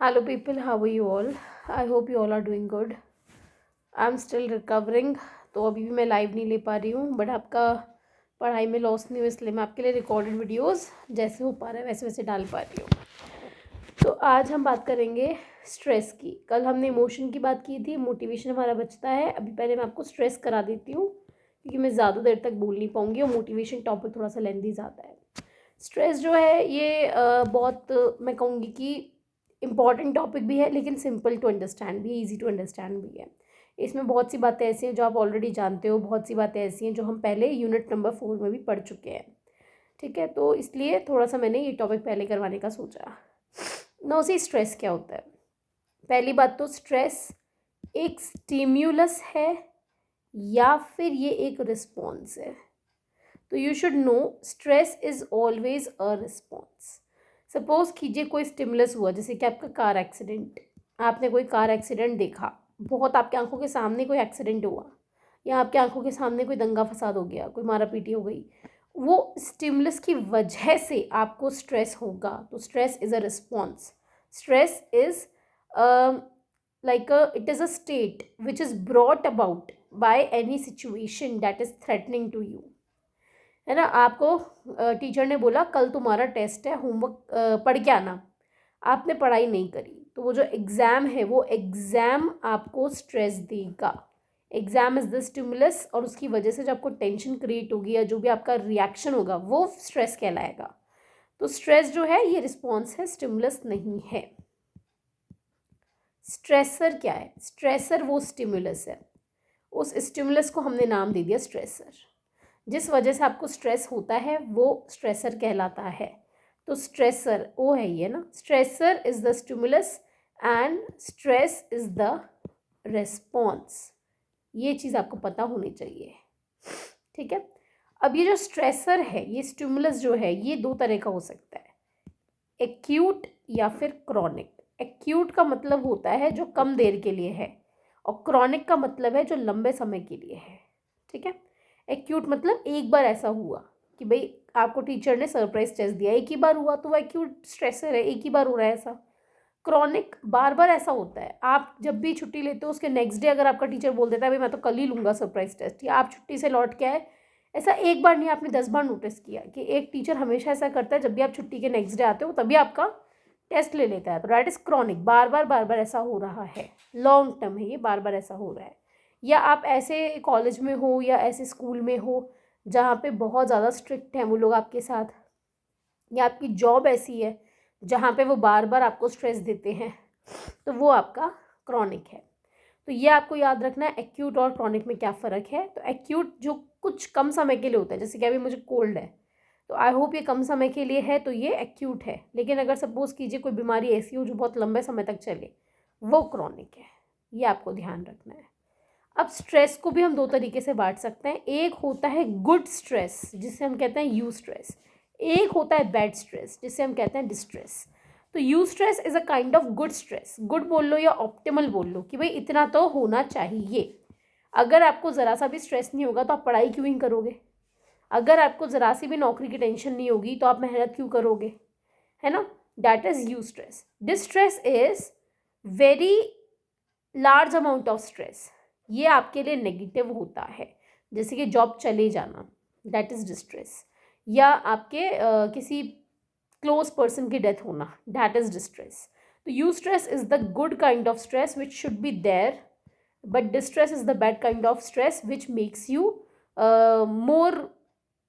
Hello, people. How are you all? I hope you all are doing good. I'm still recovering. तो अभी भी मैं live नहीं ले पा रही हूँ, बट आपका पढ़ाई में लॉस नहीं हो, इसलिए मैं आपके लिए रिकॉर्डेड वीडियोस जैसे हो पा रहा है वैसे वैसे डाल पा रही हूँ। तो आज हम बात करेंगे स्ट्रेस की। कल हमने इमोशन की बात की थी, मोटिवेशन हमारा बचता है। अभी पहले मैं आपको स्ट्रेस करा देती हूँ, क्योंकि मैं ज़्यादा देर तक बोल नहीं पाऊँगी और मोटिवेशन टॉपिक थोड़ा सा लेंथी ज़्यादा है। स्ट्रेस जो है ये बहुत मैं कहूँगी कि इम्पॉर्टेंट टॉपिक भी है, लेकिन सिंपल टू अंडरस्टैंड भी है, ईजी टू अंडरस्टैंड भी है। इसमें बहुत सी बातें ऐसी हैं जो आप ऑलरेडी जानते हो, बहुत सी बातें ऐसी हैं जो हम पहले यूनिट नंबर 4 में भी पढ़ चुके हैं। ठीक है, तो इसलिए थोड़ा सा मैंने ये टॉपिक पहले करवाने का सोचा। नौ सी स्ट्रेस क्या होता है? पहली बात तो स्ट्रेस एक स्टिम्युलस है या फिर ये एक रिस्पॉन्स है। तो you should know stress is always a response. Suppose कीजिए कोई स्टिमुलस हुआ, जैसे कि आपका कार एक्सीडेंट। आपने कोई कार एक्सीडेंट देखा, बहुत आपकी आंखों के सामने कोई एक्सीडेंट हुआ, या आपकी आंखों के सामने कोई दंगा फसाद हो गया, कोई मारा पीटी हो गई, वो स्टिमुलस की वजह से आपको स्ट्रेस होगा। तो stress is a response. Stress is like it is a state which is brought about by any situation that is threatening to you। है ना, आपको टीचर ने बोला कल तुम्हारा टेस्ट है, होमवर्क पढ़ के आना। आपने पढ़ाई नहीं करी, तो वो जो एग्ज़ाम है वो एग्ज़ाम आपको स्ट्रेस देगा। एग्ज़ाम इज़ द स्टिमुलस, और उसकी वजह से जो आपको टेंशन क्रिएट होगी या जो भी आपका रिएक्शन होगा वो स्ट्रेस कहलाएगा। तो स्ट्रेस जो है ये रिस्पॉन्स है, स्टिमुलस नहीं है। स्ट्रेसर क्या है? स्ट्रेसर वो स्टिमुलस है, उस स्टिमुलस को हमने नाम दे दिया स्ट्रेसर। जिस वजह से आपको स्ट्रेस होता है वो स्ट्रेसर कहलाता है। तो स्ट्रेसर वो है ये ना, stressor is the stimulus and stress is the response. ये चीज़ आपको पता होनी चाहिए। ठीक है, अब ये जो स्ट्रेसर है, ये स्टिमुलस जो है, ये दो तरह का हो सकता है, एक्यूट या फिर क्रॉनिक। एक्यूट का मतलब होता है जो कम देर के लिए है, और क्रॉनिक का मतलब है जो लंबे समय के लिए है। ठीक है, एक्यूट मतलब एक बार ऐसा हुआ कि भाई आपको टीचर ने सरप्राइज टेस्ट दिया, एक ही बार हुआ तो वह एक्यूट स्ट्रेसर है, एक ही बार हो रहा है ऐसा। क्रॉनिक बार बार ऐसा होता है, आप जब भी छुट्टी लेते हो उसके नेक्स्ट डे अगर आपका टीचर बोल देता है भाई मैं तो कल ही लूँगा सरप्राइज टेस्ट, या आप छुट्टी से लौट के आए, ऐसा एक बार नहीं, आपने 10 बार नोटिस किया कि एक टीचर हमेशा ऐसा करता है, जब भी आप छुट्टी के नेक्स्ट डे आते हो तभी आपका टेस्ट ले लेता है। तो दैट इज़ क्रॉनिक, बार बार ऐसा हो रहा है, लॉन्ग टर्म है ये, बार बार ऐसा हो रहा है। या आप ऐसे कॉलेज में हो या ऐसे स्कूल में हो जहाँ पे बहुत ज़्यादा स्ट्रिक्ट हैं वो लोग आपके साथ, या आपकी जॉब ऐसी है जहाँ पे वो बार बार आपको स्ट्रेस देते हैं, तो वो आपका क्रॉनिक है। तो ये आपको याद रखना है एक्यूट और क्रॉनिक में क्या फ़र्क है। तो एक्यूट जो कुछ कम समय के लिए होता है, जैसे कि अभी मुझे कोल्ड है तो आई होप ये कम समय के लिए है, तो ये एक्यूट है। लेकिन अगर सपोज़ कीजिए कोई बीमारी ऐसी हो जो बहुत लंबे समय तक चले, वो क्रॉनिक है। ये आपको ध्यान रखना है। अब स्ट्रेस को भी हम दो तरीके से बांट सकते हैं। एक होता है गुड स्ट्रेस जिसे हम कहते हैं यू स्ट्रेस, एक होता है बैड स्ट्रेस जिसे हम कहते हैं डिस्ट्रेस। तो eustress is a kind of good stress, good बोल लो या ऑप्टिमल बोल लो कि भाई इतना तो होना चाहिए। अगर आपको ज़रा सा भी स्ट्रेस नहीं होगा तो आप पढ़ाई क्यों ही करोगे? अगर आपको ज़रा सी भी नौकरी की टेंशन नहीं होगी तो आप मेहनत क्यों करोगे? है ना, that is you stress. Distress is very large amount of stress, ये आपके लिए नेगेटिव होता है। जैसे कि जॉब चले जाना, दैट इज़ डिस्ट्रेस, या आपके किसी क्लोज पर्सन की डेथ होना, दैट इज़ डिस्ट्रेस। तो eustress is the good kind of stress which should be there, but distress is the bad kind of stress which makes you more,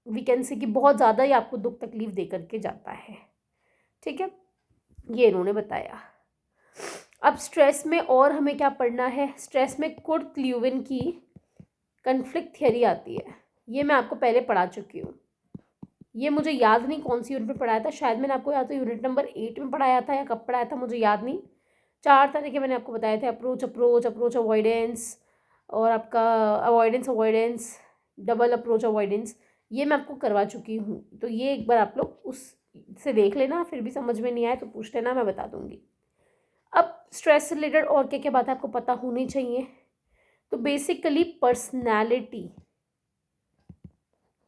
we can say कि बहुत ज़्यादा ही आपको दुख तकलीफ दे करके जाता है। ठीक है, ये इन्होंने बताया। अब स्ट्रेस में और हमें क्या पढ़ना है? स्ट्रेस में कुर्ट ल्यूविन की कन्फ्लिक्ट थियरी आती है, ये मैं आपको पहले पढ़ा चुकी हूँ। ये मुझे याद नहीं कौन सी यूनिट में पढ़ाया था, शायद मैंने आपको या तो यूनिट नंबर 8 में पढ़ाया था या कब पढ़ाया था मुझे याद नहीं। 4 तरह के मैंने आपको बताए थे, अप्रोच अवॉइडेंस, और आपका अवॉइडेंस, डबल अप्रोच अवॉइडेंस, ये मैं आपको करवा चुकी हूँ। तो ये एक बार आप लोग उस से देख लेना, फिर भी समझ में नहीं आए तो पूछ लेना, मैं बता दूँगी। अब स्ट्रेस से रिलेटेड और क्या क्या बातें आपको पता होनी चाहिए? तो बेसिकली पर्सनैलिटी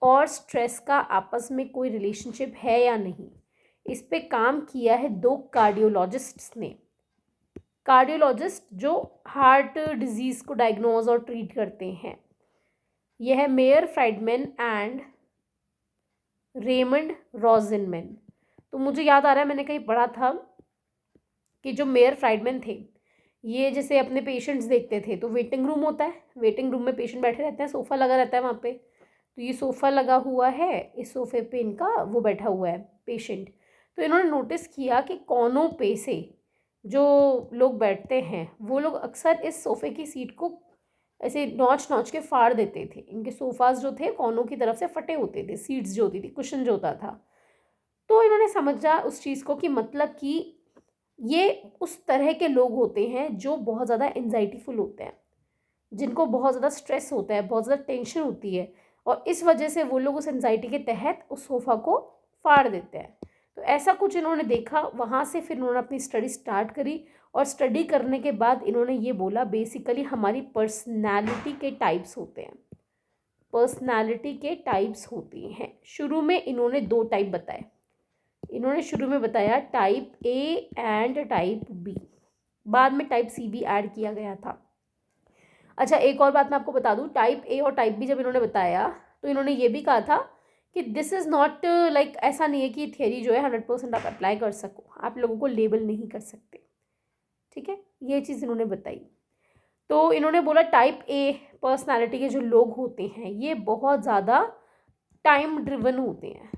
और स्ट्रेस का आपस में कोई रिलेशनशिप है या नहीं, इस पे काम किया है 2 कार्डियोलॉजिस्ट्स ने। कार्डियोलॉजिस्ट जो हार्ट डिजीज़ को डायग्नोज और ट्रीट करते हैं, यह है मेयर फ्राइडमैन एंड रेमंड रोजनमैन। तो मुझे याद आ रहा है मैंने कहीं पढ़ा था कि जो मेयर फ्राइडमैन थे, ये जैसे अपने पेशेंट्स देखते थे, तो वेटिंग रूम होता है, वेटिंग रूम में पेशेंट बैठे रहते हैं, सोफ़ा लगा रहता है वहाँ पे, तो ये सोफ़ा लगा हुआ है, इस सोफ़े पे इनका वो बैठा हुआ है पेशेंट। तो इन्होंने नोटिस किया कि कोनों पे से जो लोग बैठते हैं वो लोग अक्सर इस सोफ़े की सीट को ऐसे नॉच नॉच के फाड़ देते थे। इनके सोफ़ाज़ जो थे कोनों की तरफ से फटे होते थे, सीट्स जो होती थी, कुशन जो होता था। तो इन्होंने समझा उस चीज़ को कि मतलब कि ये उस तरह के लोग होते हैं जो बहुत ज़्यादा एंजाइटीफुल होते हैं, जिनको बहुत ज़्यादा स्ट्रेस होता है, बहुत ज़्यादा टेंशन होती है, और इस वजह से वो लोग उस एंजाइटी के तहत उस सोफ़ा को फाड़ देते हैं। तो ऐसा कुछ इन्होंने देखा, वहाँ से फिर इन्होंने अपनी स्टडी स्टार्ट करी, और स्टडी करने के बाद इन्होंने ये बोला बेसिकली हमारी पर्सनैलिटी के टाइप्स होते हैं, पर्सनैलिटी के टाइप्स होती हैं। शुरू में इन्होंने 2 टाइप बताए। इन्होंने शुरू में बताया type A and type B, बाद में टाइप सी भी ऐड किया गया था। अच्छा, एक और बात मैं आपको बता दूं, टाइप ए और टाइप बी जब इन्होंने बताया तो इन्होंने ये भी कहा था कि दिस इज़ नॉट लाइक, ऐसा नहीं है कि थियरी जो है 100% आप अप्लाई कर सको, आप लोगों को लेबल नहीं कर सकते, ठीक है, ये चीज़ इन्होंने बताई। तो इन्होंने बोला टाइप ए पर्सनालिटी के जो लोग होते हैं ये बहुत ज़्यादा टाइम ड्रिवन होते हैं,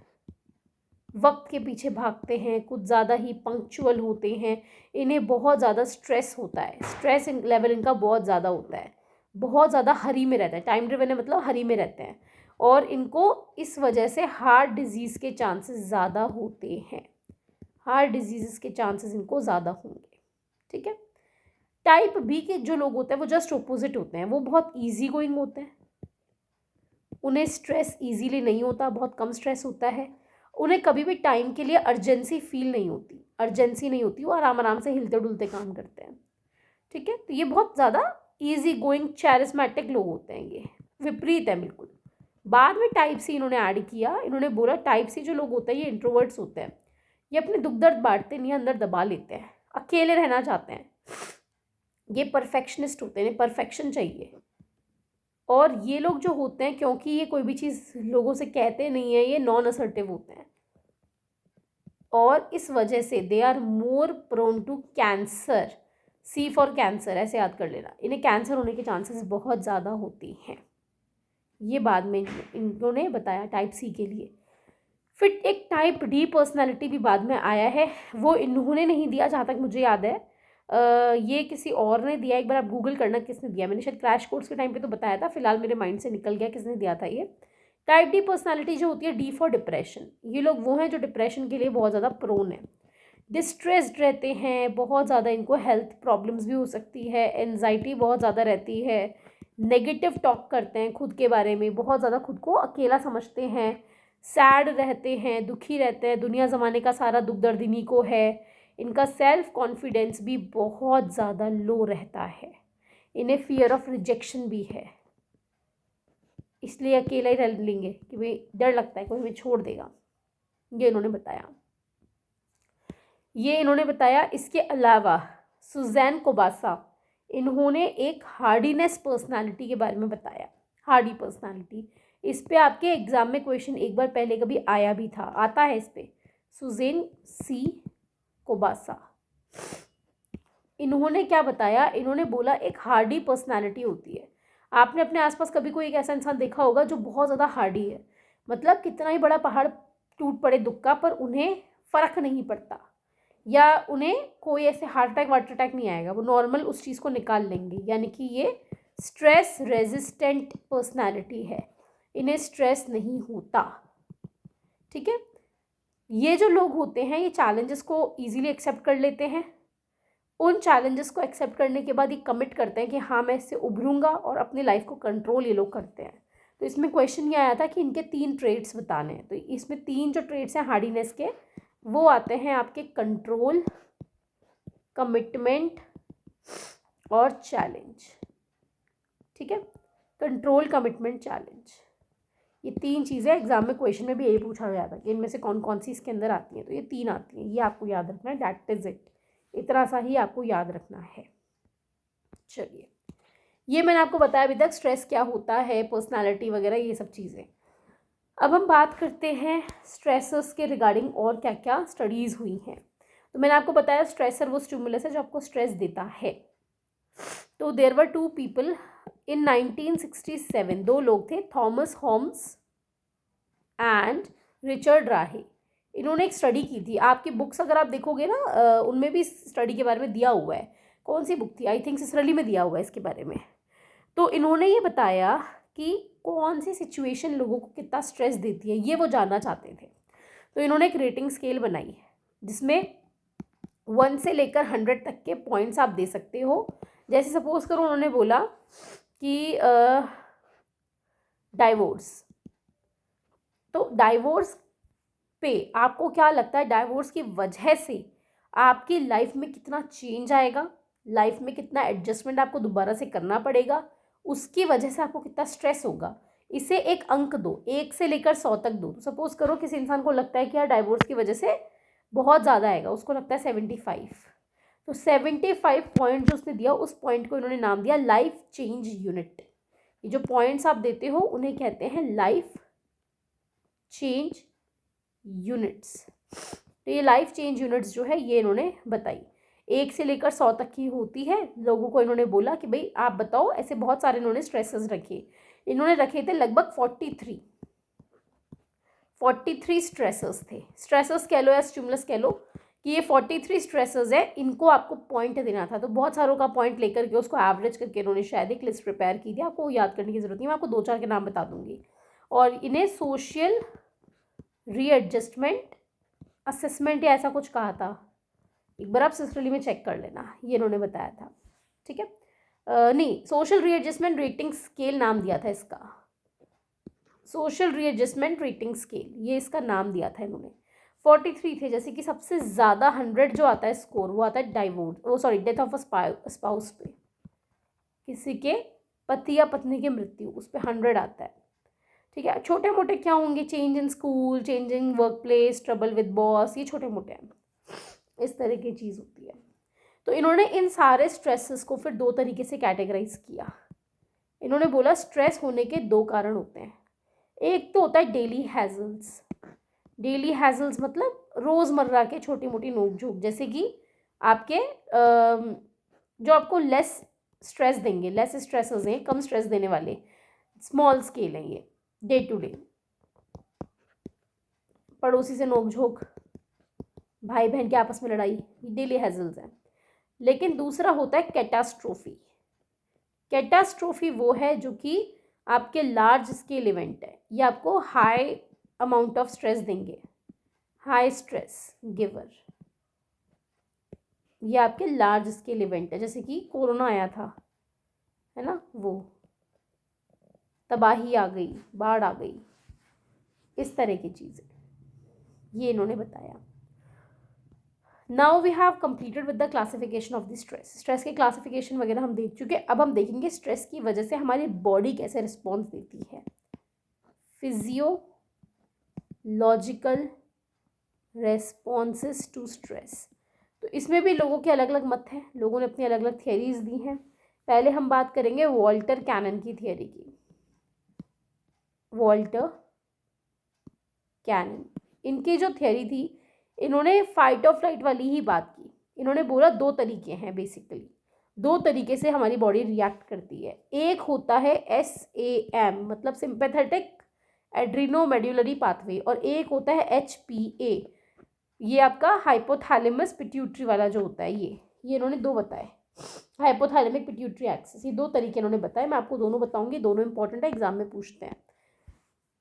वक्त के पीछे भागते हैं, कुछ ज़्यादा ही पंक्चुअल होते हैं, इन्हें बहुत ज़्यादा स्ट्रेस होता है, स्ट्रेस लेवल इनका बहुत ज़्यादा होता है, बहुत ज़्यादा हरी में रहता है, टाइम ड्रिवन है मतलब हरी में रहते हैं, और इनको इस वजह से हार्ट डिजीज़ के चांसेस ज़्यादा होते हैं, हार्ट डिजीज़ के चांसेस इनको ज़्यादा होंगे, ठीक है। टाइप बी के जो लोग होते हैं वो जस्ट ऑपोजिट होते हैं, वो बहुत ईजी गोइंग होते हैं, उन्हें स्ट्रेस ईजीली नहीं होता, बहुत कम स्ट्रेस होता है, उन्हें कभी भी टाइम के लिए अर्जेंसी फील नहीं होती, अर्जेंसी नहीं होती, वो आराम आराम से हिलते डुलते काम करते हैं, ठीक है। तो ये बहुत ज़्यादा ईजी गोइंग चैरिस्मेटिक लोग होते हैं, ये विपरीत है बिल्कुल। बाद में टाइप सी इन्होंने ऐड किया, इन्होंने बोला टाइप सी जो लोग होते हैं ये इंट्रोवर्ट्स होते हैं, ये अपने दुख दर्द बांटते नहीं, अंदर दबा लेते हैं, अकेले रहना चाहते हैं, ये परफेक्शनिस्ट होते हैं, परफेक्शन चाहिए। और ये लोग जो होते हैं, क्योंकि ये कोई भी चीज़ लोगों से कहते नहीं है, ये नॉन असर्टिव होते हैं, और इस वजह से they are more prone to cancer, C for cancer, ऐसे याद कर लेना, इन्हें कैंसर होने के चांसेस बहुत ज़्यादा होती हैं, ये बाद में इन्होंने बताया टाइप सी के लिए। फिर एक टाइप डी पर्सनालिटी भी बाद में आया है, वो इन्होंने नहीं दिया जहाँ तक मुझे याद है, ये किसी और ने दिया, एक बार आप गूगल करना किसने दिया, मैंने शायद क्रैश कोर्स के टाइम पे तो बताया था, फिलहाल मेरे माइंड से निकल गया किसने दिया था ये। टाइप डी पर्सनालिटी जो होती है, डी फॉर डिप्रेशन, ये लोग वो हैं जो डिप्रेशन के लिए बहुत ज़्यादा प्रोन है, डिस्ट्रेस्ड रहते हैं, बहुत ज़्यादा इनको हेल्थ प्रॉब्लम्स भी हो सकती है, एनजाइटी बहुत ज़्यादा रहती है, नेगेटिव टॉक करते हैं खुद के बारे में, बहुत ज़्यादा खुद को अकेला समझते हैं, सैड रहते हैं, दुखी रहते हैं, दुनिया ज़माने का सारा दुख दर्द इन्हीं को है, इनका सेल्फ कॉन्फिडेंस भी बहुत ज़्यादा लो रहता है, इन्हें फियर ऑफ रिजेक्शन भी है, इसलिए अकेला ही रह लेंगे कि भाई डर लगता है कोई हमें छोड़ देगा, ये इन्होंने बताया। इसके अलावा सुजैन कोबासा, इन्होंने एक हार्डीनेस पर्सनालिटी के बारे में बताया, हार्डी पर्सनालिटी, इस पे आपके एग्जाम में क्वेश्चन एक बार पहले कभी आया भी था, आता है इस पे, सुजैन सी कोबासा, इन्होंने क्या बताया, इन्होंने बोला एक हार्डी पर्सनालिटी होती है, आपने अपने आसपास कभी कोई एक ऐसा इंसान देखा होगा जो बहुत ज़्यादा हार्डी है, मतलब कितना ही बड़ा पहाड़ टूट पड़े दुख का पर उन्हें फ़र्क नहीं पड़ता, या उन्हें कोई ऐसे हार्ट अटैक वार्ट अटैक नहीं आएगा, वो नॉर्मल उस चीज़ को निकाल लेंगे, यानी कि ये स्ट्रेस रेजिस्टेंट पर्सनालिटी है, इन्हें स्ट्रेस नहीं होता, ठीक है। ये जो लोग होते हैं ये चैलेंजेस को ईजिली एक्सेप्ट कर लेते हैं, उन चैलेंजेस को एक्सेप्ट करने के बाद ये कमिट करते हैं कि हाँ मैं इससे उभरूंगा, और अपनी लाइफ को कंट्रोल ये लोग करते हैं। तो इसमें क्वेश्चन ये आया था कि इनके 3 ट्रेड्स बताने हैं, तो इसमें 3 जो ट्रेड्स हैं हार्डीनेस के वो आते हैं आपके कंट्रोल, कमिटमेंट और चैलेंज, ठीक है, कंट्रोल, कमिटमेंट, चैलेंज, ये 3 चीज़ें एग्जाम में क्वेश्चन में भी यही पूछा गया था कि इनमें से कौन कौन सी इसके अंदर आती हैं, तो ये 3 आती हैं, ये आपको याद रखना है, दैट इज इट, इतना सा ही आपको याद रखना है। चलिए, ये मैंने आपको बताया अभी तक स्ट्रेस क्या होता है, पर्सनालिटी वगैरह ये सब चीज़ें। अब हम बात करते हैं स्ट्रेसर्स के रिगार्डिंग और क्या क्या स्टडीज़ हुई हैं। तो मैंने आपको बताया स्ट्रेसर वो स्टिमुलस है जो आपको स्ट्रेस देता है। तो there were two people in 1967, दो लोग थे, थॉमस होम्स एंड रिचर्ड राहे। इन्होंने एक स्टडी की थी। आपकी बुक्स अगर आप देखोगे ना उनमें भी स्टडी के बारे में दिया हुआ है। कौन सी बुक थी? आई थिंक सिसरली में दिया हुआ है इसके बारे में। तो इन्होंने ये बताया कि कौन सी सिचुएशन लोगों को कितना स्ट्रेस देती है, ये वो जानना चाहते थे। तो इन्होंने एक रेटिंग स्केल बनाई जिसमें 1 से लेकर 100 तक के पॉइंट्स आप दे सकते हो। जैसे सपोज करो उन्होंने बोला कि डाइवोर्स, तो डाइवोर्स पे आपको क्या लगता है डाइवोर्स की वजह से आपकी लाइफ में कितना चेंज आएगा, लाइफ में कितना एडजस्टमेंट आपको दोबारा से करना पड़ेगा, उसकी वजह से आपको कितना स्ट्रेस होगा। इसे एक अंक दो, 1 से लेकर 100 तक दो। तो सपोज करो किसी इंसान को लगता है कि यार डाइवोर्स की वजह से बहुत ज़्यादा आएगा, उसको लगता है 75। तो 75 पॉइंट जो उसने दिया, उस पॉइंट को इन्होंने नाम दिया लाइफ चेंज यूनिट। ये जो पॉइंट्स आप देते हो उन्हें कहते हैं लाइफ चेंज यूनिट्स। तो ये लाइफ चेंज यूनिट्स जो है ये इन्होंने बताई, 1 से लेकर 100 तक की होती है। लोगों को इन्होंने बोला कि भाई आप बताओ, ऐसे बहुत सारे इन्होंने स्ट्रेसेस रखे। इन्होंने रखे थे लगभग 43 स्ट्रेसेस थे। स्ट्रेसेस कह लो या स्टिमुलस कह लो कि ये 43 स्ट्रेसेस है, इनको आपको पॉइंट देना था। तो बहुत सारों का पॉइंट लेकर के उसको एवरेज करके इन्होंने शायद एक लिस्ट प्रिपेयर की थी। आपको याद करने की जरूरत नहीं, मैं आपको 2-4 के नाम बता दूंगी। और इन्हें सोशल रीएडजस्टमेंट असेसमेंट या ऐसा कुछ कहा था, एक बार आप सिस्टरली में चेक कर लेना, ये इन्होंने बताया था। ठीक है, नहीं, सोशल रीएडजस्टमेंट रेटिंग स्केल नाम दिया था इसका, सोशल रीएडजस्टमेंट रेटिंग स्केल, ये इसका नाम दिया था इन्होंने। 43 थे। जैसे कि सबसे ज़्यादा 100 जो आता है स्कोर, वो आता है डाइवोर्स, वो sorry death of a spouse पे, किसी के पति या पत्नी की मृत्यु, उस पर 100 आता है। ठीक है, छोटे मोटे क्या होंगे, change in school, change in work place, trouble with boss, ये छोटे मोटे हैं, इस तरह की चीज़ होती है। तो इन्होंने इन सारे स्ट्रेसेस को फिर 2 तरीके से कैटेगराइज किया। इन्होंने बोला स्ट्रेस होने के 2 कारण होते हैं। एक तो होता है डेली हैजल्स। डेली हैजल्स मतलब रोज़मर्रा के छोटी मोटी नोक झोंक, जैसे कि आपके जो आपको लेस स्ट्रेस देंगे, लेस स्ट्रेसेस हैं, कम स्ट्रेस देने वाले, स्मॉल स्केल हैं ये, डे टू डे। पड़ोसी से नोक झोंक, भाई बहन के आपस में लड़ाई, ये डेली हैजल्स हैं। लेकिन दूसरा होता है कैटास्ट्रोफी। कैटास्ट्रोफी वो है जो कि आपके लार्ज स्केल इवेंट है, ये आपको हाई अमाउंट ऑफ स्ट्रेस देंगे, हाई स्ट्रेस गिवर। ये आपके लार्ज स्केल इवेंट है, जैसे कि कोरोना आया था, है ना, वो तबाही आ गई, बाढ़ आ गई, इस तरह की चीज़ें ये इन्होंने बताया। Now we have completed with the classification of the stress. Stress के क्लासिफिकेशन वगैरह हम देख चुके। अब हम देखेंगे स्ट्रेस की वजह से हमारी बॉडी कैसे रिस्पॉन्स देती है। Physiological responses to stress. तो इसमें भी लोगों के अलग अलग मत हैं, लोगों ने अपनी अलग अलग थियरीज दी हैं। पहले हम बात करेंगे वॉल्टर कैनन की थियरी की। वॉल्टर कैनन, इनकी जो थियरी थी, इन्होंने फाइट और फ्लाइट वाली ही बात की। इन्होंने बोला 2 तरीके हैं, बेसिकली 2 तरीके से हमारी बॉडी रिएक्ट करती है। एक होता है SAM मतलब सिंपैथेटिक एड्रीनोमेड्यूलरी पाथवे, और एक होता है HPA, ये आपका हाइपोथैलेमस पिट्यूटरी वाला जो होता है, ये इन्होंने 2 बताए। हाइपोथैलेमिक पिट्यूटरी एक्सिस, ये 2 तरीके इन्होंने बताए। मैं आपको दोनों बताऊंगी, दोनों इंपॉर्टेंट है, एग्जाम में पूछते हैं।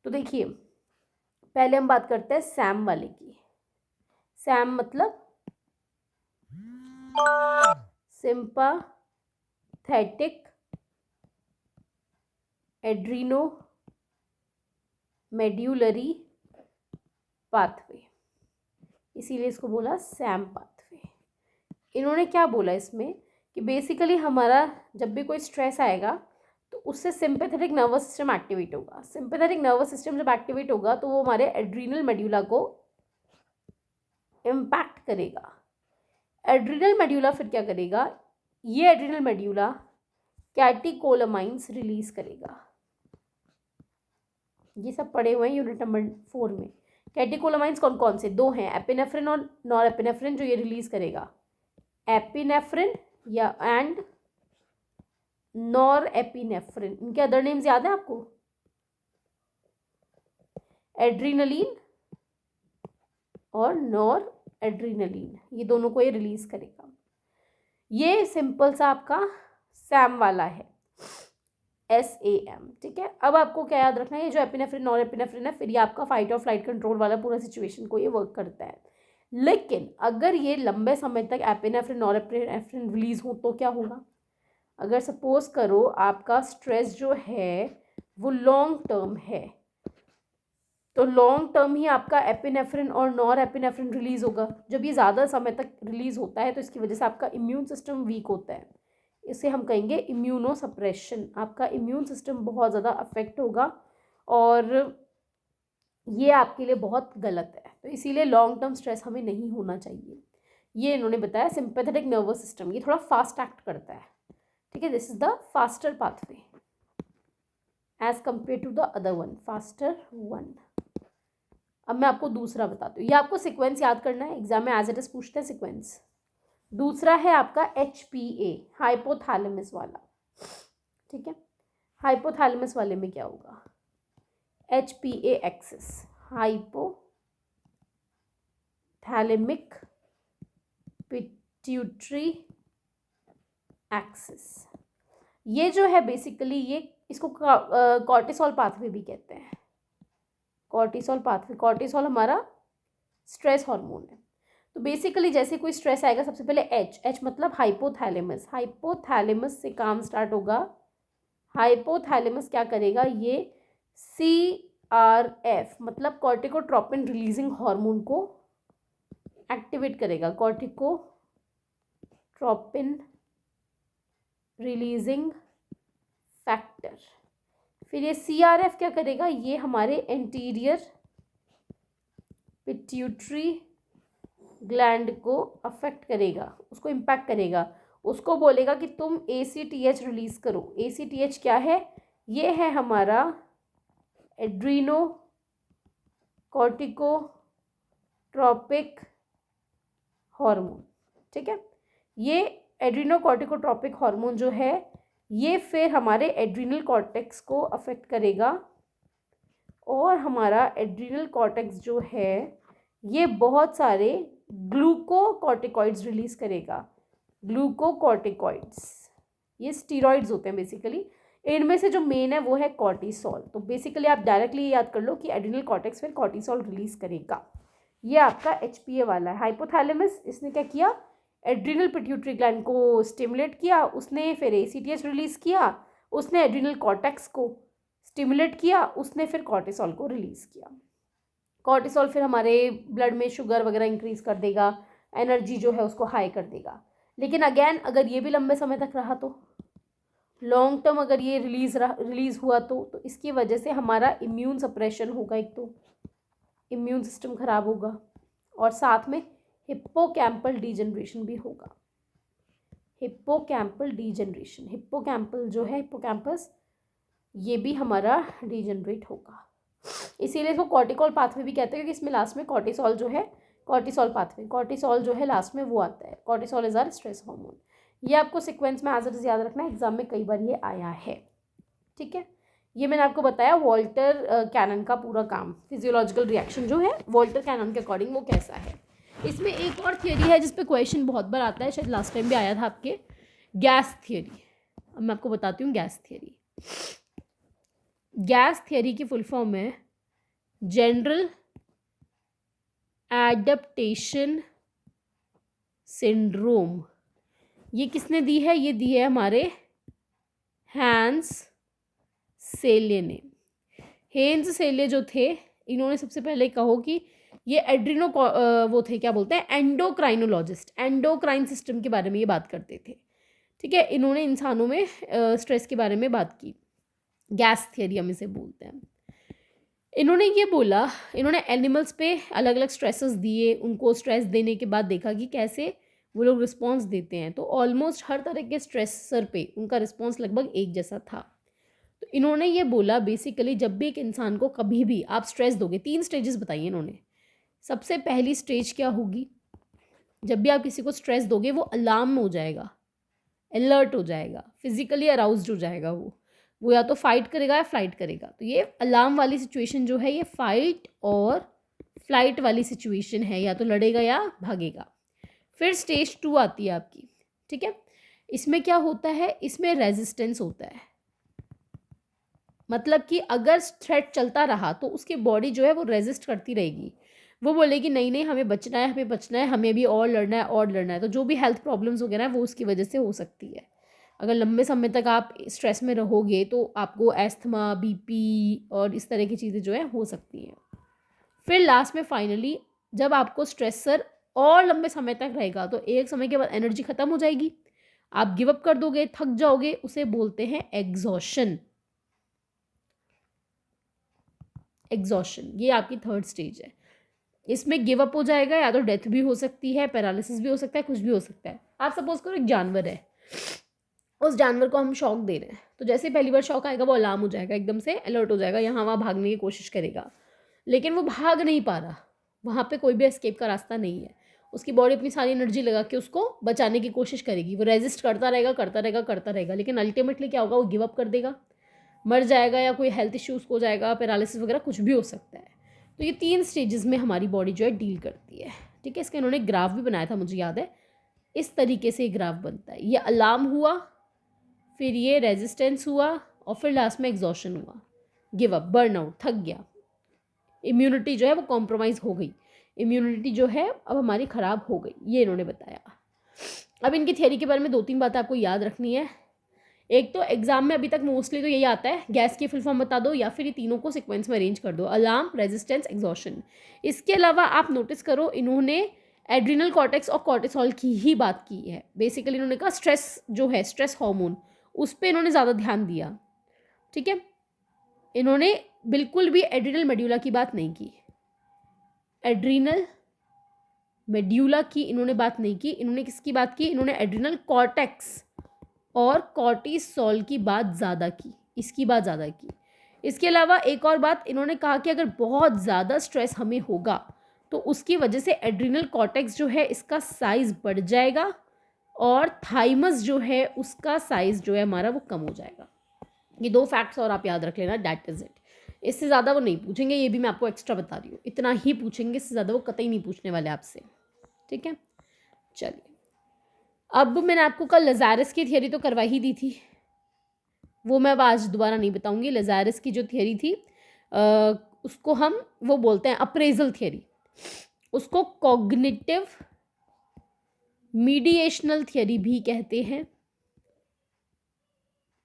तो देखिए, पहले हम बात करते हैं सैम वाले की। सैम मतलब सिंपैथेटिक एड्रीनोमेड्यूलरी पाथवे, इसीलिए इसको बोला सैम पाथवे। इन्होंने क्या बोला इसमें कि बेसिकली हमारा जब भी कोई स्ट्रेस आएगा तो उससे सिंपैथेटिक नर्वस सिस्टम एक्टिवेट होगा। सिंपैथेटिक नर्वस सिस्टम जब एक्टिवेट होगा तो वो हमारे एड्रीनल मेड्यूला को इम्पैक्ट करेगा। एड्रिनल मेड्यूला फिर क्या करेगा, ये एड्रिनल मेड्यूला कैटेकोलामाइंस रिलीज करेगा। ये सब पढ़े हुए हैं यूनिट नंबर 4 में। कैटेकोलामाइंस कौन कौन से, दो हैं, एपिनेफ्रिन और नॉरएपिनेफ्रिन, जो ये रिलीज करेगा। एपिनेफ्रिन या एंड नॉरएपिनेफ्रिन, इनके अदर नेम्स याद है आपको, एड्रीनलिन और नॉर एड्रीनलिन, ये दोनों को ये रिलीज करेगा। ये सिंपल सा आपका सैम वाला है, SAM, ठीक है। अब आपको क्या याद रखना है, ये जो एपिनेफ्रिन नॉर एपिनेफ्रिन है, फिर ये आपका फाइट और फ्लाइट कंट्रोल वाला पूरा सिचुएशन को ये वर्क करता है। लेकिन अगर ये लंबे समय तक एपिनेफ्रिन नॉर एपिनेफ्रिन रिलीज हो तो क्या होगा, अगर सपोज करो आपका स्ट्रेस जो है वो लॉन्ग टर्म है, तो लॉन्ग टर्म ही आपका एपिनेफ्रिन और नॉर एपिनेफ्रिन रिलीज होगा। जब ये ज़्यादा समय तक रिलीज होता है तो इसकी वजह से आपका इम्यून सिस्टम वीक होता है, इसे हम कहेंगे इम्यूनो सप्रेशन। आपका इम्यून सिस्टम बहुत ज़्यादा अफेक्ट होगा और ये आपके लिए बहुत गलत है, तो इसीलिए लॉन्ग टर्म स्ट्रेस हमें नहीं होना चाहिए। ये इन्होंने बताया। सिंपैथेटिक नर्वस सिस्टम ये थोड़ा फास्ट एक्ट करता है, ठीक है, this is the faster pathway as compared to the other one, faster one. अब मैं आपको दूसरा बताती हूँ, ये आपको सिक्वेंस याद करना है, एग्जाम में एज इट इज पूछते हैं सिक्वेंस। दूसरा है आपका HPA, हाइपोथैलेमस वाला, ठीक है। हाइपोथैलेमस वाले में क्या होगा, HPA axis, hypothalamic pituitary axis. ये जो है बेसिकली ये इसको कॉर्टिसोल पाथवे भी कहते हैं, कॉर्टिसोल पाथवे। कॉर्टिसोल हमारा स्ट्रेस हार्मोन है। तो बेसिकली जैसे कोई स्ट्रेस आएगा, सबसे पहले H मतलब हाइपोथैलेमस, हाइपोथैलेमस से काम स्टार्ट होगा। हाइपोथैलेमस क्या करेगा, ये CRF मतलब कॉर्टिकोट्रोपिन रिलीजिंग हार्मोन को एक्टिवेट करेगा, कॉर्टिकोट्रोपिन रिलीजिंग फैक्टर। फिर ये CRF क्या करेगा, ये हमारे एंटीरियर पिट्यूटरी ग्लैंड को अफेक्ट करेगा, उसको इम्पैक्ट करेगा, उसको बोलेगा कि तुम ACTH रिलीज करो। ACTH क्या है, ये है हमारा एड्रीनो कॉर्टिकोट्रोपिक हार्मोन, ठीक है। ये एड्रीनो कॉर्टिकोट्रोपिक हार्मोन जो है ये फिर हमारे एड्रीनल कॉर्टेक्स को अफेक्ट करेगा और हमारा एड्रीनल कॉर्टेक्स जो है ये बहुत सारे ग्लूकोकॉर्टिकॉइड्स रिलीज करेगा। ग्लूकोकॉर्टिकॉइड्स ये स्टीरॉइड्स होते हैं बेसिकली, इनमें से जो मेन है वो है कॉर्टिसोल। तो बेसिकली आप डायरेक्टली याद कर लो कि एड्रिनल कॉर्टेक्स फिर कॉर्टिसोल रिलीज करेगा। ये आपका HPA वाला है। हाइपोथैलेमस इसने क्या किया, एड्रिनल पिट्यूटरी ग्लैंड को स्टिमुलेट किया, उसने फिर ACTH रिलीज किया, उसने एड्रिनल कॉर्टेक्स को स्टिमुलेट किया, उसने फिर कॉर्टिसोल को रिलीज किया। कॉर्टिसोल फिर हमारे ब्लड में शुगर वगैरह इंक्रीज कर देगा, एनर्जी जो है उसको हाई कर देगा। लेकिन अगेन अगर ये भी लंबे समय तक रहा तो, लॉन्ग टर्म अगर ये रिलीज हुआ तो इसकी वजह से हमारा इम्यून सप्रेशन होगा, एक तो इम्यून सिस्टम खराब होगा और साथ में हिप्पोकैम्पल डीजनरेशन भी होगा। हिप्पोकैम्पल डीजनरेशन, हिप्पोकैम्पल जो है हिप्पोकैम्पस ये भी हमारा डीजनरेट होगा। इसीलिए इसको कॉर्टिकॉल पाथवे भी कहते हैं, क्योंकि इसमें लास्ट में कॉर्टिसोल जो है, कॉर्टिसोल पाथवे, कॉर्टिसोल जो है लास्ट में वो आता है। Cortisol is our stress hormone. ये आपको सीक्वेंस में एज इट इज याद रखना है, एग्जाम में कई बार ये आया है, ठीक है। ये मैंने आपको बताया वॉल्टर कैनन का पूरा काम, फिजियोलॉजिकल रिएक्शन जो है वॉल्टर कैनन के अकॉर्डिंग वो कैसा है। इसमें एक और थियोरी है जिस पे क्वेश्चन बहुत बार आता है, शायद लास्ट टाइम भी आया था आपके, गैस थियोरी। अब मैं आपको बताती हूँ गैस थियोरी। गैस थियोरी की फुल फॉर्म है जनरल एडप्टेशन सिंड्रोम। ये किसने दी है, ये दी है हमारे हैंस सेले ने। हैंस सेले जो थे इन्होंने सबसे पहले कहो कि ये एड्रिनो वो थे, क्या बोलते हैं, एंडोक्राइनोलॉजिस्ट, एंडोक्राइन सिस्टम के बारे में ये बात करते थे, ठीक है। इन्होंने इंसानों में स्ट्रेस के बारे में बात की, गैस थियरी हम इसे बोलते हैं। इन्होंने ये बोला, इन्होंने एनिमल्स पे अलग अलग स्ट्रेसेस दिए, उनको स्ट्रेस देने के बाद देखा कि कैसे वो लोग रिस्पॉन्स देते हैं। तो ऑलमोस्ट हर तरह के स्ट्रेसर पे उनका रिस्पॉन्स लगभग एक जैसा था। तो इन्होंने ये बोला बेसिकली जब भी एक इंसान को कभी भी आप स्ट्रेस दोगे, 3 स्टेजेस बताइए इन्होंने। सबसे पहली स्टेज क्या होगी, जब भी आप किसी को स्ट्रेस दोगे वो अलार्म हो जाएगा, अलर्ट हो जाएगा, फिजिकली अराउज्ड हो जाएगा, वो या तो फाइट करेगा या फ्लाइट करेगा। तो ये अलार्म वाली सिचुएशन जो है ये फाइट और फ्लाइट वाली सिचुएशन है, या तो लड़ेगा या भागेगा। फिर स्टेज 2 आती है आपकी, ठीक है। इसमें क्या होता है, इसमें रेजिस्टेंस होता है, मतलब कि अगर थ्रेट चलता रहा तो उसकी बॉडी जो है वो रेजिस्ट करती रहेगी, वो बोलेगी नहीं नहीं हमें बचना है, हमें बचना है, हमें भी और लड़ना है और लड़ना है। तो जो भी हेल्थ प्रॉब्लम्स वगैरह है वो उसकी वजह से हो सकती है। अगर लंबे समय तक आप स्ट्रेस में रहोगे तो आपको एस्थमा, बीपी और इस तरह की चीज़ें जो है हो सकती हैं। फिर लास्ट में फाइनली जब आपको स्ट्रेसर और लंबे समय तक रहेगा तो एक समय के बाद एनर्जी ख़त्म हो जाएगी, आप गिव अप कर दोगे, थक जाओगे, उसे बोलते हैं एग्जॉशन। एग्जॉशन ये आपकी 3rd स्टेज है। इसमें गिव अप हो जाएगा, या तो डेथ भी हो सकती है, पैरालिसिस भी हो सकता है, कुछ भी हो सकता है। आप सपोज करो एक जानवर है, उस जानवर को हम शॉक दे रहे हैं, तो जैसे पहली बार शॉक आएगा वो अलार्म हो जाएगा, एकदम से अलर्ट हो जाएगा, यहाँ वहाँ भागने की कोशिश करेगा, लेकिन वो भाग नहीं पा रहा, वहाँ पे कोई भी एस्केप का रास्ता नहीं है। उसकी बॉडी अपनी सारी एनर्जी लगा के उसको बचाने की कोशिश करेगी, वो रेजिस्ट करता रहेगा करता रहेगा करता रहेगा, लेकिन अल्टीमेटली क्या होगा, वो गिव अप कर देगा, मर जाएगा, या कोई हेल्थ इश्यूज हो जाएगा, पैरालिसिस वगैरह कुछ भी हो सकता है। तो ये 3 स्टेजेस में हमारी बॉडी जो है डील करती है, ठीक है। इसका इन्होंने ग्राफ भी बनाया था, मुझे याद है, इस तरीके से ग्राफ बनता है। ये अलार्म हुआ, फिर ये रेजिस्टेंस हुआ, और फिर लास्ट में एग्जॉशन हुआ, गिव अप, बर्नआउट, थक गया, इम्यूनिटी जो है वो कॉम्प्रोमाइज़ हो गई, इम्यूनिटी जो है अब हमारी ख़राब हो गई, ये इन्होंने बताया। अब इनकी थियरी के बारे में 2-3 बातें आपको याद रखनी है। एक तो एग्जाम में अभी तक मोस्टली तो यही आता है, गैस की फुल फॉर्म बता दो या फिर ये तीनों को सीक्वेंस में अरेंज कर दो, अलार्म, रेजिस्टेंस, एग्जॉशन। इसके अलावा आप नोटिस करो इन्होंने एड्रिनल कॉर्टेक्स और कॉर्टिसोल की ही बात की है। बेसिकली इन्होंने कहा स्ट्रेस जो है, स्ट्रेस हार्मोन, उस पर इन्होंने ज़्यादा ध्यान दिया, ठीक है। इन्होंने बिल्कुल भी एड्रिनल मेड्यूला की बात नहीं की, एड्रिनल मेड्यूला की इन्होंने बात नहीं की। इन्होंने किसकी बात की, इन्होंने एड्रिनल कॉर्टेक्स और कॉर्टिसोल की बात ज़्यादा की, इसकी बात ज़्यादा की। इसके अलावा एक और बात इन्होंने कहा कि अगर बहुत ज़्यादा स्ट्रेस हमें होगा तो उसकी वजह से एड्रिनल कॉर्टेक्स जो है इसका साइज़ बढ़ जाएगा, और थाइमस जो है उसका साइज़ जो है हमारा वो कम हो जाएगा। ये 2 फैक्ट्स और आप याद रख लेना, दैट इज़ इट। इससे ज़्यादा वो नहीं पूछेंगे, ये भी मैं आपको एक्स्ट्रा बता रही हूँ, इतना ही पूछेंगे, इससे ज़्यादा वो कतई नहीं पूछने वाले आपसे, ठीक है। चलिए, अब मैंने आपको कल लज़ारस की थियरी तो करवा ही दी थी, वो मैं अब आज दोबारा नहीं बताऊंगी। लज़ारस की जो थियरी थी उसको हम वो बोलते हैं अप्रेजल थियरी, उसको कॉग्निटिव मीडिएशनल थियरी भी कहते हैं।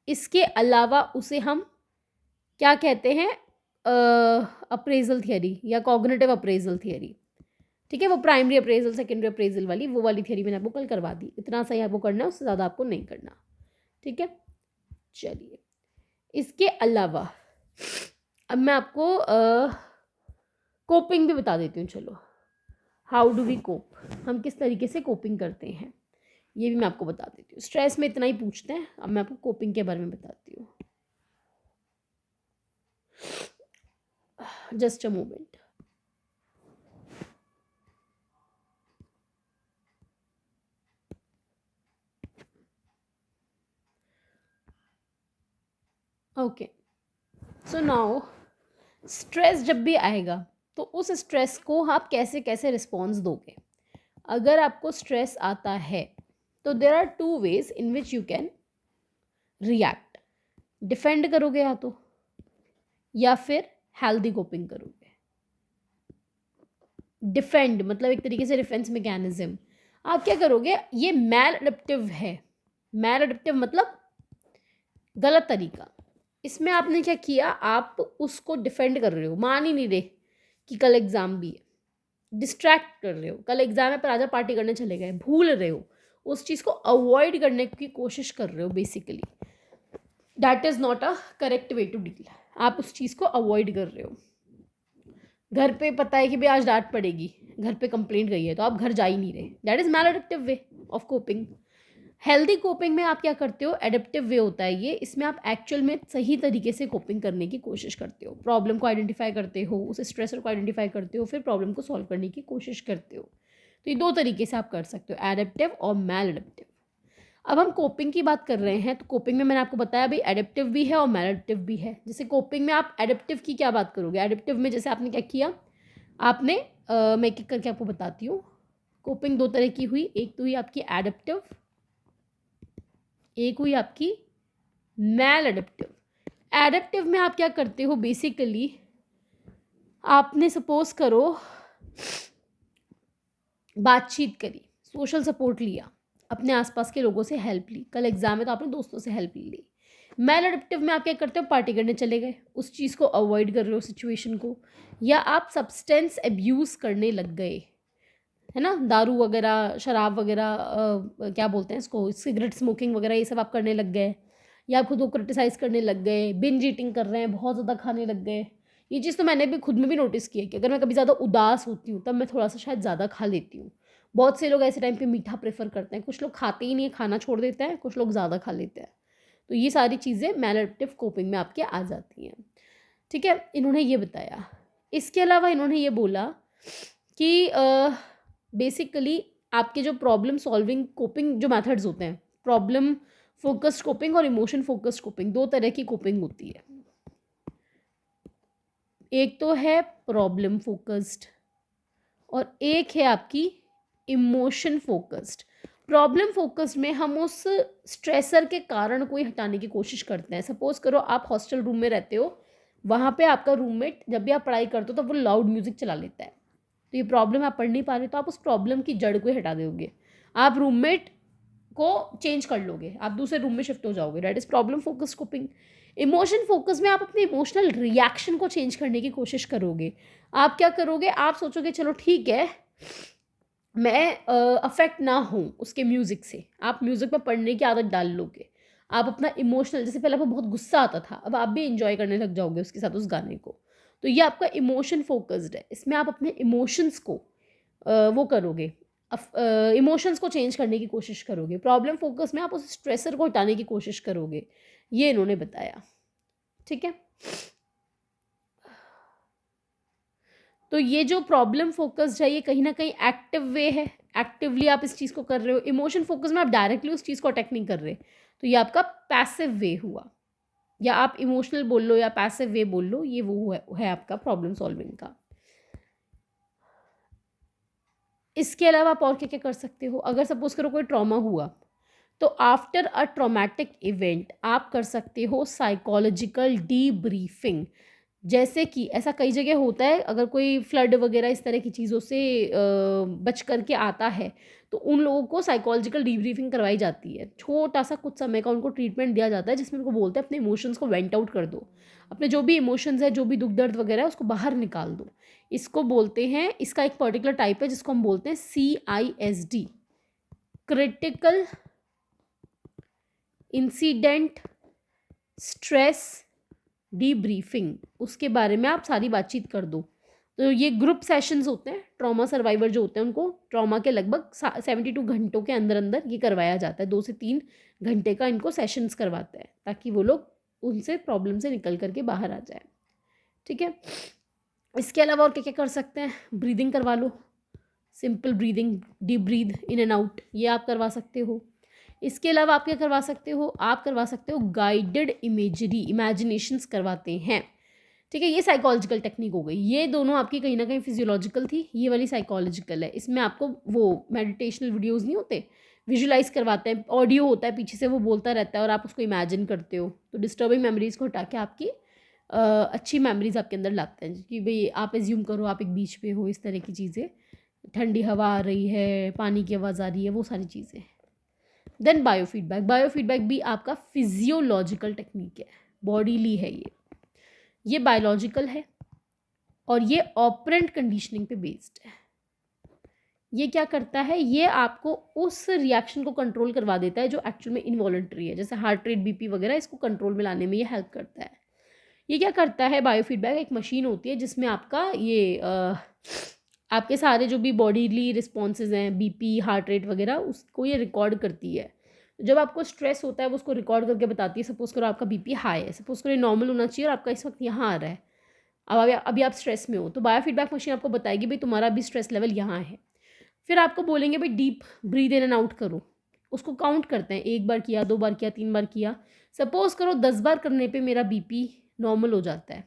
इसके अलावा उसे हम क्या कहते हैं, अप्रेजल थियरी या कॉग्निटिव अप्रेजल थियरी, ठीक है। वो प्राइमरी अप्रेजल, सेकेंडरी अप्रेजल वाली, वो वाली थियरी मैंने आपको कल करवा दी। इतना सही आपको करना है, उससे ज़्यादा आपको नहीं करना, ठीक है। चलिए, इसके अलावा अब मैं आपको कोपिंग भी बता देती हूँ। चलो, हाउ डू वी कोप, हम किस तरीके से कोपिंग करते हैं ये भी मैं आपको बता देती हूँ। स्ट्रेस में इतना ही पूछते हैं, अब मैं आपको कोपिंग के बारे में बताती हूँ। Just a moment. Okay, so now stress जब भी आएगा तो उस स्ट्रेस को आप कैसे कैसे रिस्पॉन्स दोगे। अगर आपको स्ट्रेस आता है तो there are 2 ways in which you can react. Defend करोगे या तो, या फिर हेल्दी कोपिंग करोगे। डिफेंड मतलब एक तरीके से डिफेंस मैकेनिज्म। आप क्या करोगे, ये मैल अडेप्टिव है। मैल अडेप्टिव मतलब गलत तरीका। इसमें आपने क्या किया, आप उसको डिफेंड कर रहे हो, मान ही नहीं रहे कि कल एग्ज़ाम भी है, डिस्ट्रैक्ट कर रहे हो, कल एग्ज़ाम है पर आजा पार्टी करने चले गए, भूल रहे हो, उस चीज़ को अवॉइड करने की कोशिश कर रहे हो। Basically that is not a correct way to deal. आप उस चीज़ को अवॉइड कर रहे हो। घर पे पता है कि भाई आज डांट पड़ेगी, घर पे कंप्लेंट गई है तो आप घर जा ही नहीं रहे, that is maladaptive way of coping. Healthy coping में आप क्या करते हो, एडेप्टिव वे होता है ये, इसमें आप एक्चुअल में सही तरीके से कोपिंग करने की कोशिश करते हो, प्रॉब्लम को आइडेंटिफाई करते हो, उस स्ट्रेसर को आइडेंटिफाई करते हो, फिर प्रॉब्लम को सॉल्व करने की कोशिश करते हो। तो ये दो तरीके से आप कर सकते हो, एडेप्टिव और मैल एडेप्टिव। अब हम कोपिंग की बात कर रहे हैं, तो कोपिंग में मैंने आपको बताया भाई एडेप्टिव भी है और मैल एडेप्टिव भी है। जैसे कोपिंग में आप एडेप्टिव की क्या बात करोगे, एडेप्टिव में जैसे आपने क्या किया, आपने मैं एक एक करके आपको बताती हूँ। कोपिंग दो तरह की हुई, एक तो हुई आपकी एडेप्टिव, एक हुई आपकी मैल एडेप्टिव। एडेप्टिव में आप क्या करते हो, बेसिकली आपने सपोज करो बातचीत करी, सोशल सपोर्ट लिया, अपने आसपास के लोगों से हेल्प ली, कल एग्जाम है तो आपने दोस्तों से हेल्प ली। मैल एडेप्टिव में आप क्या करते हो, पार्टी करने चले गए, उस चीज़ को अवॉइड कर रहे हो सिचुएशन को, या आप सब्सटेंस एब्यूज़ करने लग गए, है ना, दारू वगैरह, शराब वगैरह, क्या बोलते हैं इसको, सिगरेट स्मोकिंग वगैरह, ये सब आप करने लग गए, या आप खुद को क्रिटिसाइज़ करने लग गए, बिंज ईटिंग कर रहे हैं, बहुत ज़्यादा खाने लग गए। ये चीज़ तो मैंने भी खुद में भी नोटिस की है कि अगर मैं कभी ज़्यादा उदास होती हूँ तब मैं थोड़ा सा शायद ज़्यादा खा लेती हूँ। बहुत से लोग ऐसे टाइम पे मीठा प्रेफर करते हैं, कुछ लोग खाते ही नहीं है, खाना छोड़ देते हैं, कुछ लोग ज़्यादा खा लेते हैं। तो ये सारी चीज़ें मैलएडेप्टिव कोपिंग में आपके आ जाती हैं। ठीक है, इन्होंने ये बताया। इसके अलावा इन्होंने ये बोला कि बेसिकली आपके जो प्रॉब्लम सॉल्विंग कोपिंग जो मेथड्स होते हैं, प्रॉब्लम फोकस्ड कोपिंग और इमोशन फोकस्ड कोपिंग, दो तरह की कोपिंग होती है। एक तो है प्रॉब्लम फोकस्ड और एक है आपकी इमोशन फोकस्ड। प्रॉब्लम फोकस्ड में हम उस स्ट्रेसर के कारण को ही हटाने की कोशिश करते हैं। सपोज करो आप हॉस्टल रूम में रहते हो, वहाँ पे आपका रूममेट जब भी आप पढ़ाई करते हो तो वो लाउड म्यूज़िक चला लेता है, तो ये प्रॉब्लम आप पढ़ नहीं पा रहे, तो आप उस प्रॉब्लम की जड़ को ही हटा दोगे, आप रूममेट को चेंज कर लोगे, आप दूसरे रूम में शिफ्ट हो जाओगे, that is problem focused coping. Emotion focus में आप अपने इमोशनल रिएक्शन को चेंज करने की कोशिश करोगे। आप क्या करोगे, आप सोचोगे चलो ठीक है मैं अफेक्ट ना हूँ उसके म्यूज़िक से, आप म्यूज़िक पर पढ़ने की आदत डाल लोगे। आप अपना इमोशनल, जैसे पहले आपको बहुत गुस्सा आता था, अब आप भी इंजॉय करने लग जाओगे उसके साथ उस गाने को। तो ये आपका इमोशन फोकस्ड है, इसमें आप अपने इमोशंस को वो करोगे, इमोशंस को चेंज करने की कोशिश करोगे। प्रॉब्लम फोकस में आप उस स्ट्रेसर को हटाने की कोशिश करोगे, ये इन्होंने बताया। ठीक है, तो ये जो प्रॉब्लम फोकस्ड है ये कहीं ना कहीं एक्टिव वे है, एक्टिवली आप इस चीज़ को कर रहे हो। इमोशन फोकस में आप डायरेक्टली उस चीज़ को अटैक नहीं कर रहे, तो ये आपका पैसिव वे हुआ, या आप इमोशनल बोल लो या पैसिव वे बोल लो, ये वो है आपका प्रॉब्लम सॉल्विंग का। इसके अलावा आप और क्या क्या कर सकते हो, अगर सपोज करो कोई ट्रॉमा हुआ तो आफ्टर अ ट्रॉमेटिक इवेंट आप कर सकते हो साइकोलॉजिकल डीब्रीफिंग। जैसे कि ऐसा कई जगह होता है, अगर कोई फ्लड वगैरह इस तरह की चीज़ों से बच करके आता है तो उन लोगों को साइकोलॉजिकल डीब्रीफिंग करवाई जाती है। छोटा सा कुछ समय का उनको ट्रीटमेंट दिया जाता है जिसमें उनको बोलते हैं अपने इमोशंस को वेंट आउट कर दो, अपने जो भी इमोशंस है, जो भी दुख दर्द वगैरह है उसको बाहर निकाल दो। इसको बोलते हैं, इसका एक पर्टिकुलर टाइप है जिसको हम बोलते हैं CISD, critical incident stress debriefing. उसके बारे में आप सारी बातचीत कर दो। तो ये ग्रुप सेशंस होते हैं, ट्रॉमा सर्वाइवर जो होते हैं उनको ट्रॉमा के लगभग 72 घंटों के अंदर अंदर ये करवाया जाता है, 2 से 3 घंटे का इनको सेशंस करवाते हैं ताकि वो लोग उनसे प्रॉब्लम से निकल करके बाहर आ जाए। ठीक है, इसके अलावा और क्या क्या कर सकते हैं, ब्रीदिंग करवा लो, simple breathing, deep breathe in and out, ये आप करवा सकते हो। इसके अलावा आप क्या करवा सकते हो, आप करवा सकते हो गाइडेड इमेजरी, इमेजिनेशंस करवाते हैं। ठीक है, ये साइकोलॉजिकल टेक्निक हो गई, ये दोनों आपकी कहीं ना कहीं फिजियोलॉजिकल थी, ये वाली साइकोलॉजिकल है। इसमें आपको वो मेडिटेशनल वीडियोज़ नहीं होते, विजुलाइज करवाते हैं, ऑडियो होता है पीछे से वो बोलता रहता है और आप उसको इमेजिन करते हो, तो डिस्टर्बिंग मेमोरीज को हटा के आपकी अच्छी मेमोरीज आपके अंदर लाते हैं कि भाई आप एज्यूम करो आप एक बीच पे हो, इस तरह की चीज़ें, ठंडी हवा आ रही है, पानी की आवाज़ आ रही है, वो सारी चीज़ें। देन बायोफीडबैक, बायोफीडबैक भी आपका फिजियोलॉजिकल टेक्निक है, बॉडीली है ये बायोलॉजिकल है और ये ऑपरेंट कंडीशनिंग पे बेस्ड है। ये क्या करता है, ये आपको उस रिएक्शन को कंट्रोल करवा देता है जो एक्चुअल में इनवॉलंटरी है, जैसे हार्ट रेट, बीपी वगैरह, इसको कंट्रोल में लाने में ये हेल्प करता है। ये क्या करता है, बायोफीडबैक एक मशीन होती है जिसमें आपका ये आपके सारे जो भी बॉडीली रिस्पॉन्सेज हैं, बीपी, हार्ट रेट वगैरह, उसको ये रिकॉर्ड करती है। जब आपको स्ट्रेस होता है वो उसको रिकॉर्ड करके बताती है। सपोज करो आपका बीपी हाई है, सपोज करो नॉर्मल होना चाहिए और आपका इस वक्त यहाँ आ रहा है, अब अभी आप स्ट्रेस में हो, तो बायोफीडबैक मशीन आपको बताएगी भाई तुम्हारा अभी स्ट्रेस लेवल यहाँ है। फिर आपको बोलेंगे भाई deep breathe in and out करो, उसको काउंट करते हैं, 1 बार किया, 2 बार किया, 3 बार किया। सपोज करो 10 बार करने पे मेरा बीपी नॉर्मल हो जाता है,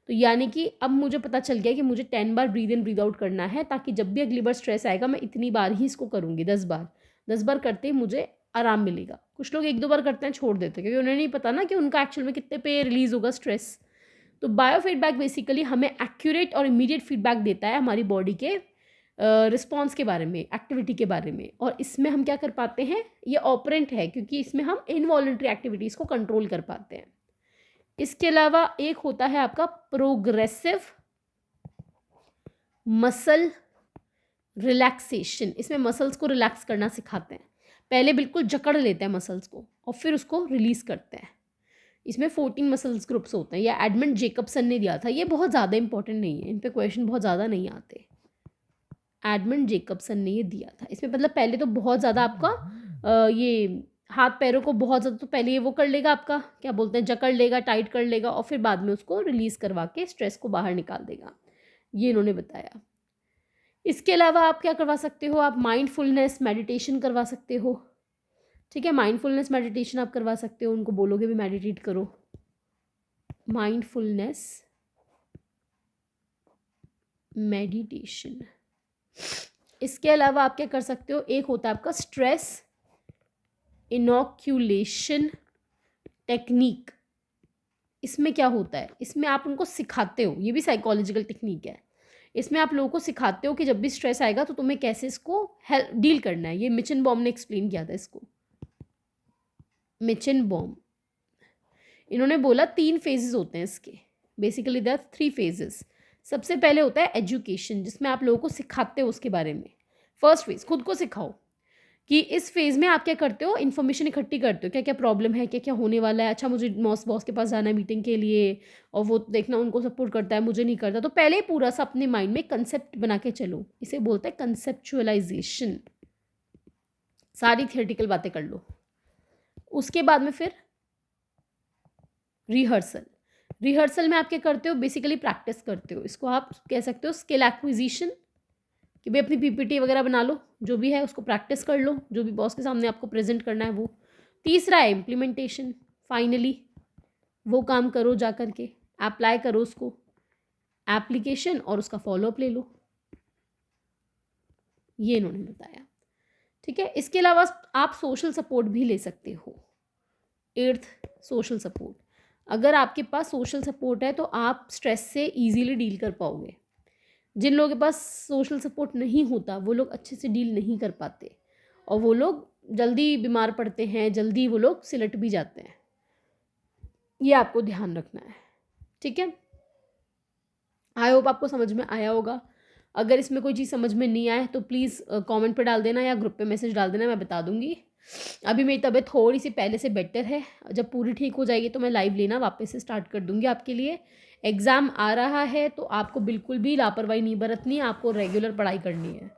तो यानी कि अब मुझे पता चल गया कि मुझे 10 बार ब्रीद इन ब्रीद आउट करना है, ताकि जब भी अगली बार स्ट्रेस आएगा मैं इतनी बार ही इसको करूँगी, 10 बार करते ही मुझे आराम मिलेगा। कुछ लोग 1-2 बार करते हैं, छोड़ देते हैं, क्योंकि उन्हें नहीं पता ना कि उनका एक्चुअल में कितने पे रिलीज होगा स्ट्रेस। तो बायोफीडबैक बेसिकली हमें एक्यूरेट और इमीडिएट फीडबैक देता है हमारी बॉडी के रिस्पॉन्स के बारे में, एक्टिविटी के बारे में। और इसमें हम क्या कर पाते हैं, ये ऑपरेंट है क्योंकि इसमें हम इनवॉलंटरी एक्टिविटीज़ को कंट्रोल कर पाते हैं। इसके अलावा एक होता है आपका प्रोग्रेसिव मसल रिलैक्सेशन। इसमें मसल्स को रिलैक्स करना सिखाते हैं। पहले बिल्कुल जकड़ लेते हैं मसल्स को और फिर उसको रिलीज़ करते हैं। इसमें 14 मसल्स ग्रुप्स होते हैं। यह एडमंड जेकबसन ने दिया था। ये बहुत ज़्यादा इंपॉर्टेंट नहीं है, इन पे क्वेश्चन बहुत ज़्यादा नहीं आते। एडमंड जेकबसन ने ये दिया था। इसमें मतलब पहले तो बहुत ज़्यादा आपका ये हाथ पैरों को बहुत ज़्यादा, तो पहले ये वो कर लेगा, आपका क्या बोलते हैं, जकड़ लेगा, टाइट कर लेगा, और फिर बाद में उसको रिलीज़ करवा के स्ट्रेस को बाहर निकाल देगा। ये इन्होंने बताया। इसके अलावा आप क्या करवा सकते हो, आप माइंडफुलनेस मेडिटेशन करवा सकते हो। ठीक है, माइंडफुलनेस मेडिटेशन आप करवा सकते हो, उनको बोलोगे भी मेडिटेट करो। Mindfulness meditation. इसके अलावा आप क्या कर सकते हो, एक होता है आपका स्ट्रेस इनोक्यूलेशन टेक्निक। इसमें क्या होता है, इसमें आप उनको सिखाते हो, ये भी साइकोलॉजिकल टेक्निक है। इसमें आप लोगों को सिखाते हो कि जब भी स्ट्रेस आएगा तो तुम्हें कैसे इसको डील करना है। ये मिचन बॉम ने एक्सप्लेन किया था इसको। मिचन बॉम, इन्होंने बोला 3 फेजेस होते हैं इसके। Basically there are 3 phases. सबसे पहले होता है एजुकेशन, जिसमें आप लोगों को सिखाते हो उसके बारे में। फर्स्ट फेज खुद को सिखाओ कि इस फेज़ में आप क्या करते हो, इन्फॉर्मेशन इकट्ठी करते हो, क्या क्या प्रॉब्लम है, क्या क्या होने वाला है। अच्छा मुझे बॉस के पास जाना है मीटिंग के लिए, और वो देखना उनको सपोर्ट करता है, मुझे नहीं करता। तो पहले पूरा सा अपने माइंड में कंसेप्ट बना के चलो, इसे बोलते हैं कंसेप्चुअलाइजेशन। सारी थियोरेटिकल बातें कर लो। उसके बाद में फिर रिहर्सल। रिहर्सल में आप क्या करते हो, बेसिकली प्रैक्टिस करते हो। इसको आप कह सकते हो स्किल एक्विजिशन, कि भाई अपनी पीपीटी वगैरह बना लो, जो भी है उसको प्रैक्टिस कर लो, जो भी बॉस के सामने आपको प्रेजेंट करना है वो। तीसरा है इम्प्लीमेंटेशन। फाइनली वो काम करो, जा कर के अप्लाई करो उसको, एप्लीकेशन, और उसका फॉलोअप ले लो। ये इन्होंने बताया। ठीक है, इसके अलावा आप सोशल सपोर्ट भी ले सकते हो। 8th social support. अगर आपके पास सोशल सपोर्ट है तो आप स्ट्रेस से ईजीली डील कर पाओगे। जिन लोगों के पास सोशल सपोर्ट नहीं होता वो लोग अच्छे से डील नहीं कर पाते, और वो लोग जल्दी बीमार पड़ते हैं, जल्दी वो लोग सिलट भी जाते हैं। ये आपको ध्यान रखना है। ठीक है, आई होप आपको समझ में आया होगा। अगर इसमें कोई चीज़ समझ में नहीं आए तो प्लीज़ कमेंट पे डाल देना या ग्रुप पे मैसेज डाल देना, मैं बता दूंगी। अभी मेरी तबीयत थोड़ी सी पहले से बेटर है। जब पूरी ठीक हो जाएगी तो मैं लाइव लेना वापस से स्टार्ट कर दूंगी आपके लिए। एग्ज़ाम आ रहा है तो आपको बिल्कुल भी लापरवाही नहीं बरतनी है, आपको रेगुलर पढ़ाई करनी है।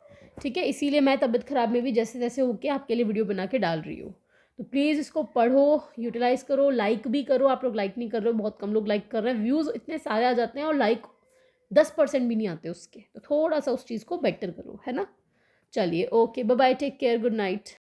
ठीक है, इसीलिए मैं तबीयत ख़राब में भी जैसे तैसे होके आपके लिए वीडियो बना के डाल रही हूँ। तो प्लीज़ इसको पढ़ो, यूटिलाइज़ करो, लाइक भी करो। आप लोग लाइक नहीं कर रहे हो, बहुत कम लोग लाइक कर रहे हैं। व्यूज़ इतने सारे आ जाते हैं और लाइक 10% भी नहीं आते उसके, तो थोड़ा सा उस चीज़ को बेटर करो, है ना। चलिए, okay, bye bye, take care, good night.